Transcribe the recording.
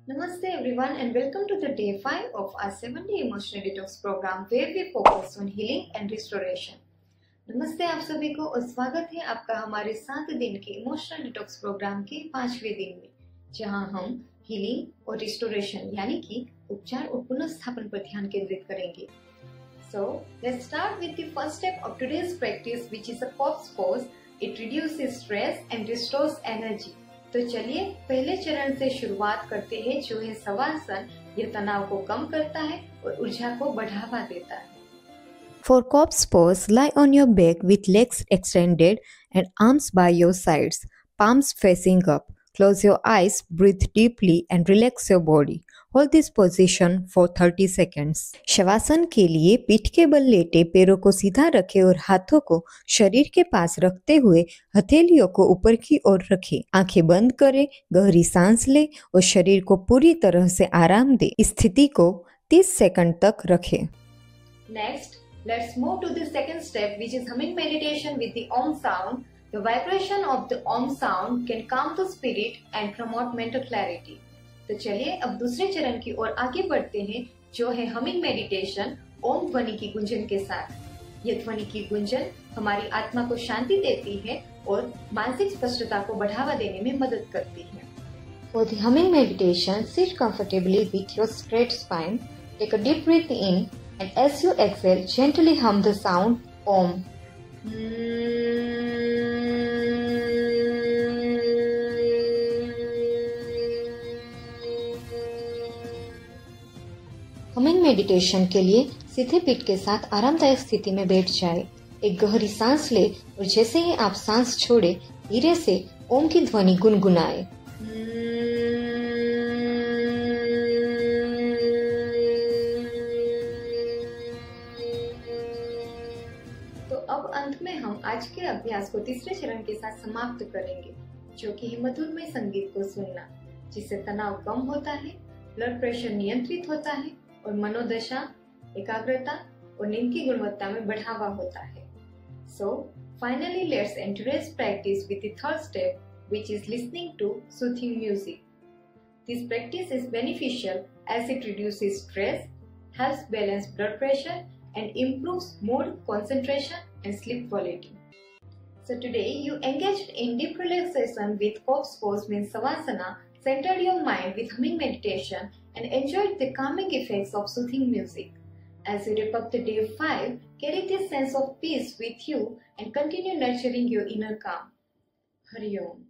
Namaste everyone and welcome to the day 5 of our 7-day emotional detox program where we focus on healing and restoration. नमस्ते आप सभी को और स्वागत है आपका हमारे 7 दिन के इमोशनल डिटॉक्स प्रोग्राम के 5वें दिन में, जहां हम हीलिंग और रिस्टोरेशन यानी कि उपचार और पुनर्स्थापन पर ध्यान केंद्रित करेंगे. So let's start with the first step of today's practice, which is a corpse pose. It reduces stress and restores energy. तो चलिए पहले चरण से शुरुआत करते हैं, जो है शवासन. यह तनाव को कम करता है और ऊर्जा को बढ़ावा देता है. For corpse pose, lie on your back with legs extended and arms by your sides, palms facing up. Close your eyes, breathe deeply and relax your body. Hold this position for 30 seconds. Shavasana के लिए पीठ के बल लेटे पैरों को सीधा रखें और हाथों को शरीर के पास रखते हुए हथेलियों को ऊपर की ओर रखें. आंखें बंद करें, गहरी सांस लें और शरीर को पूरी तरह से आराम दें. इस स्थिति को 30 सेकंड तक रखें. Next, let's move to the second step, which is humming meditation with the Om sound. The vibration of the Om sound can calm the spirit and promote mental clarity. तो चलिए अब दूसरे चरण की ओर आगे बढ़ते हैं, जो है हमिंग मेडिटेशन ओम ध्वनि की गुंजन के साथ. यह ध्वनि की गुंजन हमारी आत्मा को शांति देती है और मानसिक स्पष्टता को बढ़ावा देने में मदद करती है. For the humming meditation, sit comfortably with your straight spine. Take a deep breath in, and as you exhale, gently hum the sound Om. Humming meditation के लिए सीधे पीठ के साथ आरामदायक स्थिति में बैठ जाए. एक गहरी सांस ले और जैसे ही आप सांस छोड़े, धीरे से ओम की ध्वनि गुनगुनाए. तो अब अंत में हम आज के अभ्यास को तीसरे चरण के साथ समाप्त करेंगे, जो कि है मधुरमय संगीत को सुनना, जिससे तनाव कम होता है, ब्लड प्रेशर नियंत्रित होता है और मनोदशा, एकाग्रता और नींद की गुणवत्ता में बढ़ावा होता है. So finally, let's end today's practice with the third step, which is listening to soothing music. This practice is beneficial as it reduces stress, helps balance blood pressure, and improves mood, concentration, and sleep quality. So today you engaged in deep relaxation with corpse pose means savasana, centered your mind with humming meditation, and enjoyed the calming effects of soothing music. As you wrap up the day 5, carry this sense of peace with you and continue nurturing your inner calm. Hari Om.